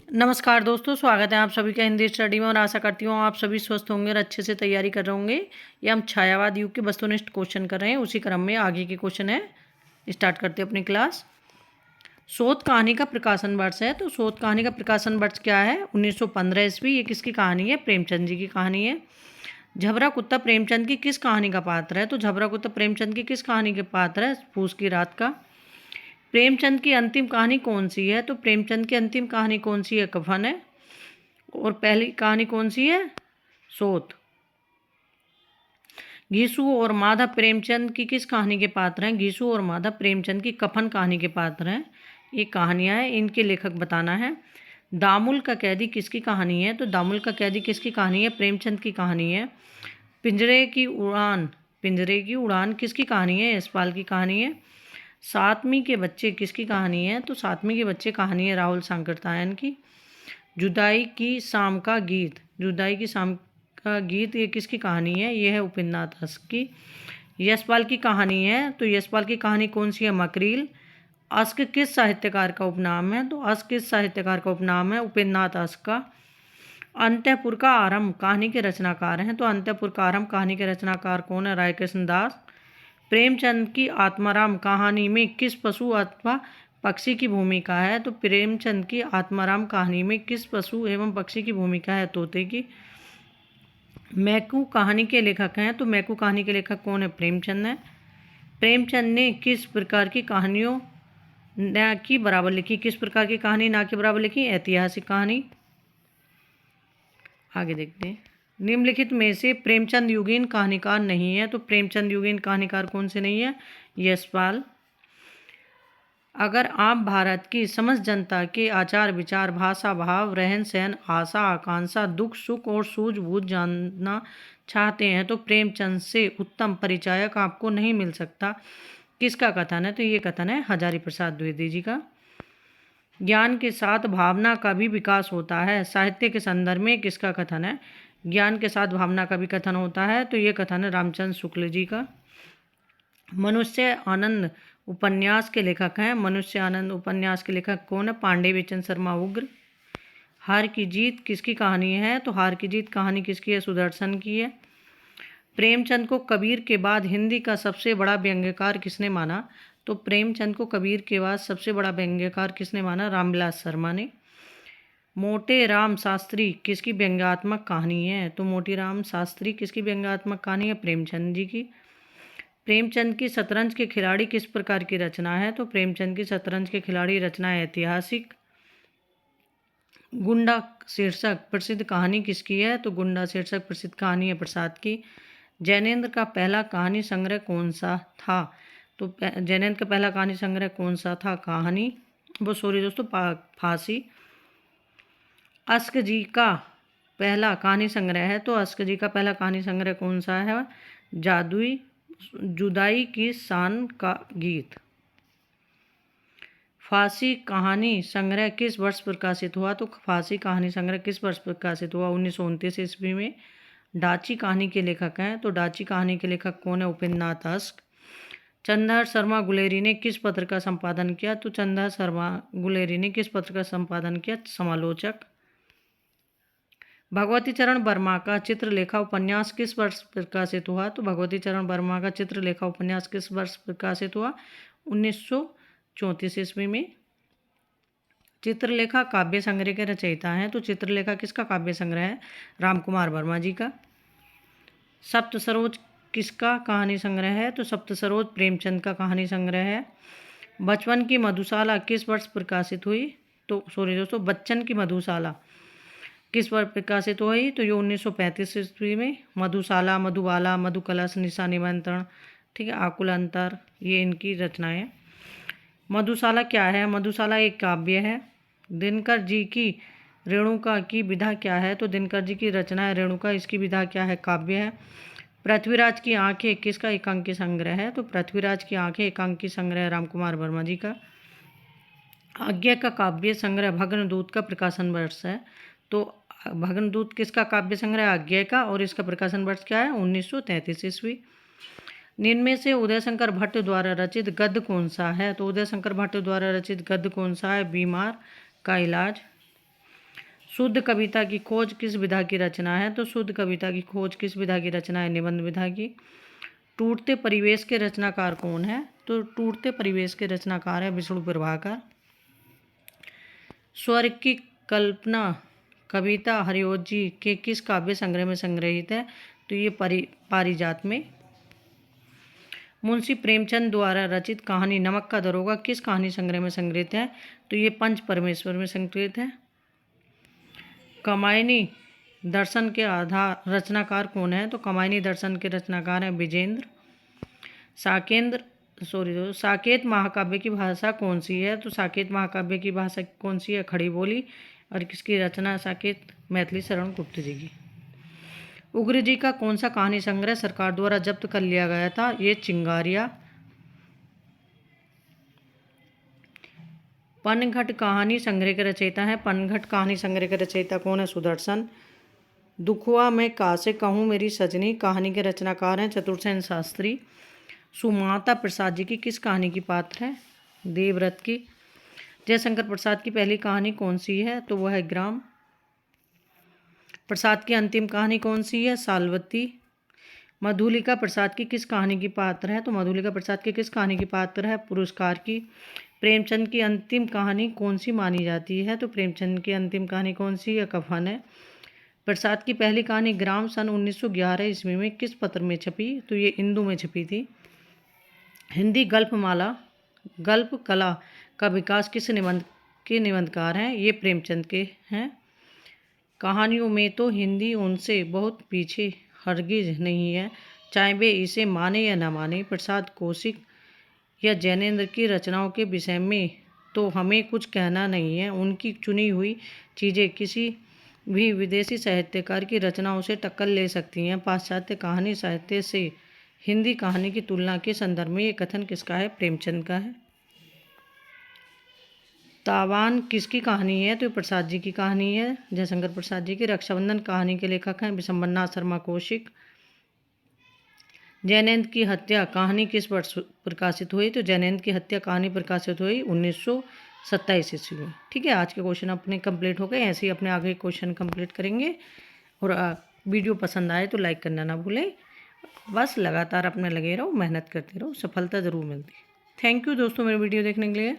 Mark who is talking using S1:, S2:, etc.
S1: नमस्कार दोस्तों, स्वागत है आप सभी का हिंदी स्टडी में और आशा करती हूँ आप सभी स्वस्थ होंगे और अच्छे से तैयारी कर रहे होंगे। ये हम छायावाद युग के वस्तुनिष्ठ क्वेश्चन कर रहे हैं, उसी क्रम में आगे के क्वेश्चन है। स्टार्ट करते हैं अपनी क्लास। शोध कहानी का प्रकाशन वर्ष है, तो शोध कहानी का प्रकाशन वर्ष क्या है? 1915 ईस्वी। ये किसकी कहानी है? प्रेमचंद जी की कहानी है। झबरा कुत्ता प्रेमचंद की किस कहानी का पात्र है? तो झबरा कुत्ता प्रेमचंद की किस कहानी के पात्र है? फूस की रात का। प्रेमचंद की अंतिम कहानी कौन सी है? तो प्रेमचंद की अंतिम कहानी कौन सी है? कफन है। और पहली कहानी कौन सी है? सोत। घीसू और माधव प्रेमचंद की किस कहानी के पात्र हैं? घीसू और माधव प्रेमचंद की कफन कहानी के पात्र हैं। ये कहानियाँ हैं, इनके लेखक बताना है। दामुल का कैदी किसकी कहानी है? तो दामुल का कैदी किसकी कहानी है? प्रेमचंद की कहानी है। पिंजरे की उड़ान, पिंजरे की उड़ान किसकी कहानी है? यशपाल की कहानी है। सातवीं के बच्चे किसकी कहानी है? तो सातवीं के बच्चे कहानी है राहुल सांकृत्यायन की। जुदाई की शाम का गीत, जुदाई की शाम का गीत ये किसकी कहानी है? ये है उपेंद्रनाथ दास की। यशपाल की कहानी है, तो यशपाल की कहानी कौन सी है? मकरील। अस्क किस साहित्यकार का उपनाम है? तो अस्क किस साहित्यकार का उपनाम है? उपेंद्रनाथ दास का। अंतःपुर का आरंभ कहानी के रचनाकार हैं, तो अंतःपुर का आरंभ कहानी के रचनाकार कौन है? रायकृष्ण दास। प्रेमचंद की आत्माराम कहानी में किस पशु अथवा पक्षी की भूमिका है? तो प्रेमचंद की आत्माराम कहानी में किस पशु एवं पक्षी की भूमिका है? तोते की। मैकू कहानी के लेखक हैं, तो मैकू कहानी के लेखक कौन है? प्रेमचंद है। प्रेमचंद ने किस प्रकार की कहानियों ना की बराबर लिखी? किस प्रकार की कहानी ना के बराबर लिखी? ऐतिहासिक कहानी। आगे देखते हैं। निम्नलिखित में से प्रेमचंद युगीन कहानीकार नहीं है, तो प्रेमचंद युगीन कहानीकार कौन से नहीं है? यशपाल। अगर आप भारत की समस्त जनता के आचार विचार, भाषा, भाव, रहन सहन, आशा आकांक्षा, दुख सुख और सूझबूझ जानना चाहते हैं तो प्रेमचंद से उत्तम परिचायक आपको नहीं मिल सकता। किसका कथन है? तो ये कथन है हजारी प्रसाद द्विवेदी जी का। ज्ञान के साथ भावना का भी विकास होता है साहित्य के संदर्भ में, किसका कथन है? ज्ञान के साथ भावना का भी कथन होता है, तो ये कथन है रामचंद्र शुक्ल जी का। मनुष्य आनंद उपन्यास के लेखक हैं, मनुष्य आनंद उपन्यास के लेखक कौन है? पांडे बेचन शर्मा उग्र। हार की जीत किसकी कहानी है? तो हार की जीत कहानी किसकी है? सुदर्शन की है। प्रेमचंद को कबीर के बाद हिंदी का सबसे बड़ा व्यंग्यकार किसने माना? तो प्रेमचंद को कबीर के बाद सबसे बड़ा व्यंग्यकार किसने माना? रामविलास शर्मा ने। मोटे राम शास्त्री किसकी व्यंग्यात्मक कहानी है? तो मोटी राम शास्त्री किसकी व्यंग्यात्मक कहानी है? प्रेमचंद जी की। प्रेमचंद की शतरंज के खिलाड़ी किस प्रकार की रचना है? तो प्रेमचंद की शतरंज के खिलाड़ी रचना है ऐतिहासिक। गुंडा शीर्षक प्रसिद्ध कहानी किसकी है? तो गुंडा शीर्षक प्रसिद्ध कहानी है प्रसाद की। जैनेन्द्र का पहला कहानी संग्रह कौन सा था? तो जैनेन्द्र का पहला कहानी संग्रह कौन सा था? कहानी वो सॉरी दोस्तों फांसी। अस्क जी का पहला कहानी संग्रह है, तो अस्क जी का पहला कहानी संग्रह कौन सा है? जादुई जुदाई की शान का गीत। फांसी कहानी संग्रह किस वर्ष प्रकाशित हुआ? तो फांसी कहानी संग्रह किस वर्ष प्रकाशित हुआ? 1929 ईस्वी में। डाची कहानी के लेखक हैं, तो डाची कहानी के लेखक कौन है? उपेंद्रनाथ अस्क। चंद्रधर शर्मा गुलेरी ने किस पत्र का संपादन किया? तो चंद्रधर शर्मा गुलेरी ने किस पत्र का संपादन किया? समालोचक। भगवती चरण वर्मा का चित्रलेखा उपन्यास किस वर्ष प्रकाशित हुआ? तो भगवती चरण वर्मा का चित्रलेखा उपन्यास किस वर्ष प्रकाशित हुआ? 1934 ईस्वी में। चित्रलेखा काव्य संग्रह के रचयिता हैं, तो चित्रलेखा किसका काव्य संग्रह है? रामकुमार वर्मा जी का। सप्त सरोज किसका कहानी संग्रह है? तो सप्त सरोज प्रेमचंद का कहानी संग्रह है। बचपन की मधुशाला किस वर्ष प्रकाशित हुई? तो सॉरी दोस्तों, बच्चन की मधुशाला किस वर्ष प्रकाशित हुई? तो ये 1935 ईस्वी में। मधुशाला, मधुबाला, मधुकलश, निशा निमंत्रण, ठीक है, आकुल अंतर, ये इनकी रचनाएं हैं। मधुशाला क्या है? मधुशाला एक काव्य है। दिनकर जी की रेणुका की विधा क्या है? तो दिनकर जी की रचना है रेणुका, इसकी विधा क्या है? काव्य है। पृथ्वीराज की आंखें किसका एकांकी संग्रह है? तो पृथ्वीराज की आंखें एकांकी संग्रह रामकुमार वर्मा जी का। आज्ञा का काव्य संग्रह भग्नदूत का प्रकाशन वर्ष है, तो भग्नदूत किसका काव्य संग्रह? आज्ञा का, और इसका प्रकाशन वर्ष क्या है? 1933 ईस्वी। निम्न से उदय शंकर भट्ट द्वारा रचित गद्य कौन सा है? तो उदय शंकर भट्ट द्वारा रचित गद्य कौन सा है? बीमार का इलाज। शुद्ध कविता की खोज किस विधा की रचना है? तो शुद्ध कविता की खोज किस विधा की रचना है? निबंध विधा की। टूटते परिवेश के रचनाकार कौन है? तो टूटते परिवेश के रचनाकार है विष्णु प्रभाकर। स्वर्ग की कल्पना कविता हरिओत जी के किस काव्य संग्रह में संग्रहित है? तो ये पारिजात में। मुंशी प्रेमचंद द्वारा रचित कहानी नमक का दरोगा किस कहानी संग्रह में संग्रहित है? तो ये पंच परमेश्वर में संग्रहित है। कामायनी दर्शन के आधार रचनाकार कौन है? तो कामायनी दर्शन के रचनाकार हैं विजेंद्र। साकेत महाकाव्य की भाषा कौन सी है? तो साकेत महाकाव्य की भाषा कौन सी है? खड़ी बोली। और किसकी रचना साकेत? मैथिली शरण गुप्त जी की। उग्र जी का कौन सा कहानी संग्रह सरकार द्वारा जब्त कर लिया गया था? ये चिंगारिया। पनघट कहानी संग्रह के रचयिता है। पनघट कहानी संग्रह के रचयिता कौन है? सुदर्शन। दुखुआ मैं कासे कहूँ मेरी सजनी कहानी के रचनाकार हैं चतुर्सेन शास्त्री। सुमाता प्रसाद जी की किस कहानी की पात्र है? देवव्रत की। जयशंकर प्रसाद की पहली कहानी कौन सी है? तो वह है ग्राम। प्रसाद की अंतिम कहानी कौन सी है? साल्वती। मधुलिका प्रसाद की किस कहानी की पात्र है? तो मधुलिका प्रसाद की किस कहानी की पात्र है? पुरस्कार की। प्रेमचंद की अंतिम कहानी कौन सी मानी जाती है? तो प्रेमचंद की अंतिम कहानी कौन सी है? कफन है। प्रसाद की पहली कहानी ग्राम सन 1911 ईस्वी में किस पत्र में छपी? तो ये इंदु में छपी थी। हिंदी गल्पमाला गल्प कला का विकास किस निबंधकार हैं? ये प्रेमचंद के हैं। कहानियों में तो हिंदी उनसे बहुत पीछे हरगिज नहीं है, चाहे वे इसे माने या न माने। प्रसाद कौशिक या जैनेन्द्र की रचनाओं के विषय में तो हमें कुछ कहना नहीं है। उनकी चुनी हुई चीज़ें किसी भी विदेशी साहित्यकार की रचनाओं से टक्कर ले सकती हैं। पाश्चात्य कहानी साहित्य से हिंदी कहानी की तुलना के संदर्भ में ये कथन किसका है? प्रेमचंद का है। तावान किसकी कहानी है? तो प्रसाद जी की कहानी है, जयशंकर प्रसाद जी की। रक्षाबंधन कहानी के लेखक हैं विशंबरनाथ शर्मा कौशिक। जैनेन्द्र की हत्या कहानी किस वर्ष प्रकाशित हुई? तो जैनेन्द्र की हत्या कहानी प्रकाशित हुई 1927 ईस्वी में। ठीक है, आज के क्वेश्चन अपने कंप्लीट हो गए। ऐसे ही अपने आगे क्वेश्चन कंप्लीट करेंगे। और वीडियो पसंद आए तो लाइक करना ना भूलें। बस लगातार अपने लगे रहो, मेहनत करते रहो, सफलता ज़रूर मिलती है। थैंक यू दोस्तों मेरी वीडियो देखने के लिए।